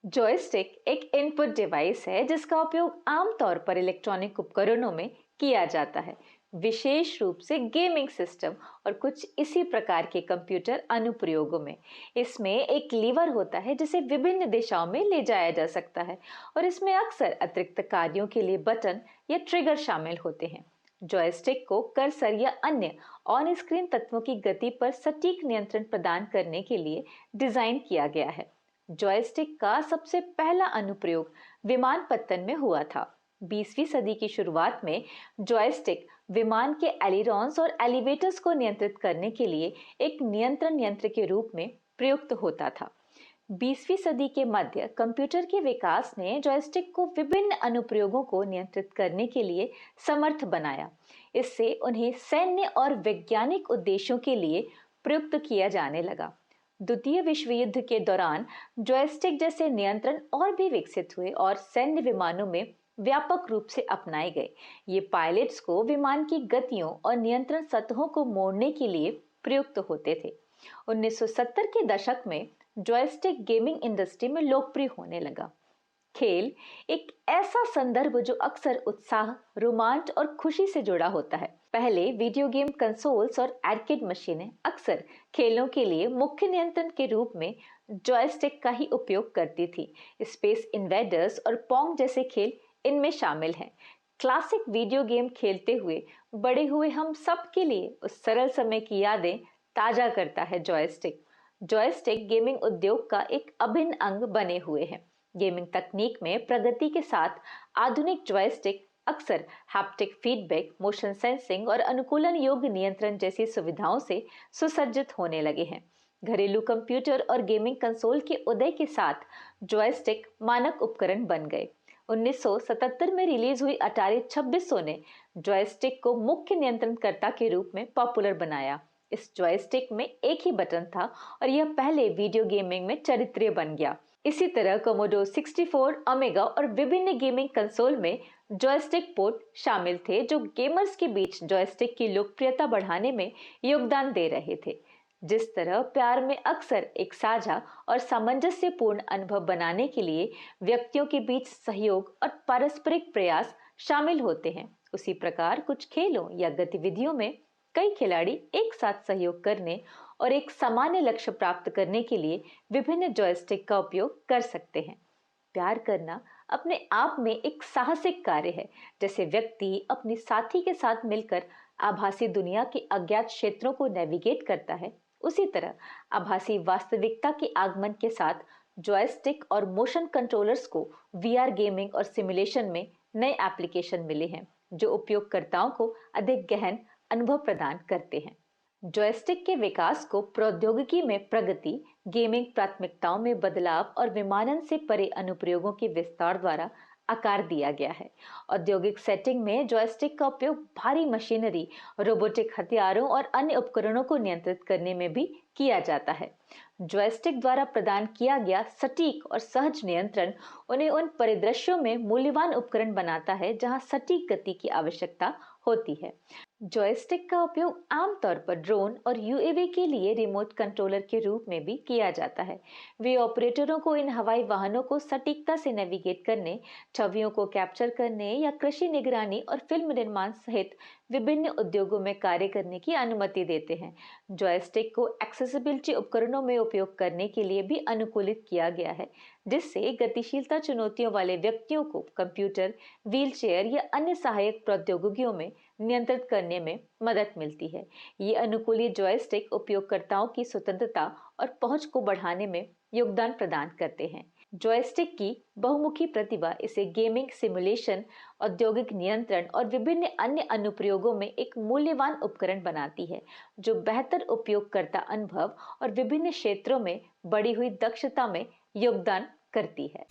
Joystick एक input device है जिसका उपयोग आमतौर पर इलेक्ट्रॉनिक उपकरणों में किया जाता है, विशेष रूप से गेमिंग सिस्टम और कुछ इसी प्रकार के कंप्यूटर अनुप्रयोगों में। इसमें एक लीवर होता है जिसे विभिन्न दिशाओं में ले जाया जा सकता है और इसमें अक्सर अतिरिक्त कार्यों के लिए बटन या ट्रिगर शामिल होते हैं। जॉयस्टिक को कर्सर या अन्य ऑन स्क्रीन तत्वों की गति पर सटीक नियंत्रण प्रदान करने के लिए डिजाइन किया गया है। जॉयस्टिक का सबसे पहला अनुप्रयोग विमानपत्तन में हुआ था। 20वीं सदी की शुरुआत में जॉयस्टिक विमान के एलिरॉन्स और एलिवेटर्स को नियंत्रित करने के लिए एक नियंत्रण यंत्र के रूप में प्रयुक्त होता था। 20वीं सदी के मध्य कंप्यूटर के विकास ने जॉयस्टिक को विभिन्न अनुप्रयोगों को नियंत्रित करने के लिए समर्थ बनाया। इससे उन्हें सैन्य और वैज्ञानिक उद्देश्यों के लिए प्रयुक्त किया जाने लगा। द्वितीय विश्व युद्ध के दौरान जॉयस्टिक जैसे नियंत्रण और भी विकसित हुए और सैन्य विमानों में व्यापक रूप से अपनाए गए। ये पायलट्स को विमान की गतियों और नियंत्रण सतहों को मोड़ने के लिए प्रयुक्त होते थे। 1970 के दशक में जॉयस्टिक गेमिंग इंडस्ट्री में लोकप्रिय होने लगा। खेल एक ऐसा संदर्भ जो अक्सर उत्साह, रोमांच और खुशी से जुड़ा होता है। पहले वीडियो गेम कंसोल्स और आर्केड मशीनें अक्सर खेलों के लिए मुख्य नियंत्रण के रूप में जॉयस्टिक का ही उपयोग करती थी। स्पेस इन्वेडर्स और पोंग जैसे खेल इनमें शामिल हैं। क्लासिक वीडियो गेम खेलते हुए बड़े हुए हम सब के लिए उस सरल समय की यादें ताजा करता है जॉयस्टिक। जॉयस्टिक गेमिंग उद्योग का एक अभिन्न अंग बने हुए हैं। गेमिंग तकनीक में प्रगति के साथ आधुनिक जॉयस्टिक अक्सर हैप्टिक फीडबैक, मोशन सेंसिंग और अनुकूलन योग्य नियंत्रण जैसी सुविधाओं से सुसज्जित होने लगे हैं। घरेलू कंप्यूटर और गेमिंग कंसोल के उदय के साथ जॉयस्टिक मानक उपकरण बन गए। 1977 में रिलीज हुई अटारी 2600 ने जॉयस्टिक को मुख्य नियंत्रणकर्ता के रूप में पॉपुलर बनाया। इस जॉयस्टिक में एक ही बटन था और यह पहले वीडियो गेमिंग में चरित्रीय बन गया। इसी तरह कोमोडोर 64, ओमेगा और विभिन्न गेमिंग कंसोल में जॉयस्टिक पोर्ट शामिल थे जो गेमर्स के बीच जॉयस्टिक की लोकप्रियता बढ़ाने में योगदान दे रहे थे। जिस तरह प्यार में अक्सर एक साझा और सामंजस्यपूर्ण अनुभव बनाने के लिए व्यक्तियों के बीच सहयोग और पारस्परिक प्रयास शामिल होते हैं, उसी प्रकार कुछ खेलों या गतिविधियों में कई खिलाड़ी एक साथ सहयोग करने और एक सामान्य लक्ष्य प्राप्त करने के लिए विभिन्न जॉयस्टिक का उपयोग कर सकते हैं। प्यार करना अपने आप में एक साहसिक कार्य है। जैसे व्यक्ति अपने साथी के साथ मिलकर आभासी दुनिया के अज्ञात क्षेत्रों को नेविगेट करता है, उसी तरह आभासी वास्तविकता के आगमन के साथ जॉयस्टिक और मोशन कंट्रोलर्स को वीआर गेमिंग और सिमुलेशन में नए एप्लीकेशन मिले हैं जो उपयोगकर्ताओं को अधिक गहन अनुभव प्रदान करते हैं। जॉयस्टिक के विकास को प्रौद्योगिकी में प्रगति, गेमिंग प्राथमिकताओं में बदलाव और विमानन से परे अनुप्रयोगों के विस्तार द्वारा आकार दिया गया है। औद्योगिक सेटिंग में जॉयस्टिक का उपयोग भारी मशीनरी, रोबोटिक हथियारों और अन्य उपकरणों को नियंत्रित करने में भी किया जाता है। जॉयस्टिक द्वारा प्रदान किया गया सटीक और सहज नियंत्रण उन्हें उन परिदृश्यों में मूल्यवान उपकरण बनाता है जहां सटीक गति की आवश्यकता होती है। जॉयस्टिक का उपयोग आमतौर पर ड्रोन और यूएवी के लिए रिमोट कंट्रोलर के रूप में भी किया जाता है। वे ऑपरेटरों को इन हवाई वाहनों को सटीकता से नेविगेट करने, छवियों को कैप्चर करने या कृषि निगरानी और फिल्म निर्माण सहित विभिन्न उद्योगों में कार्य करने की अनुमति देते हैं। जॉयस्टिक को एक्सेसिबिलिटी उपकरणों में उपयोग करने के लिए भी अनुकूलित किया गया है, जिससे गतिशीलता चुनौतियों वाले व्यक्तियों को कंप्यूटर, व्हीलचेयर या अन्य सहायक प्रौद्योगिकियों में नियंत्रित करने में मदद मिलती है। ये अनुकूलित जॉयस्टिक उपयोगकर्ताओं की स्वतंत्रता और पहुंच को बढ़ाने में योगदान प्रदान करते हैं। जॉयस्टिक की बहुमुखी प्रतिभा इसे गेमिंग, सिमुलेशन, औद्योगिक नियंत्रण और विभिन्न अन्य अनुप्रयोगों में एक मूल्यवान उपकरण बनाती है, जो बेहतर उपयोगकर्ता अनुभव और विभिन्न क्षेत्रों में बढ़ी हुई दक्षता में योगदान करती है।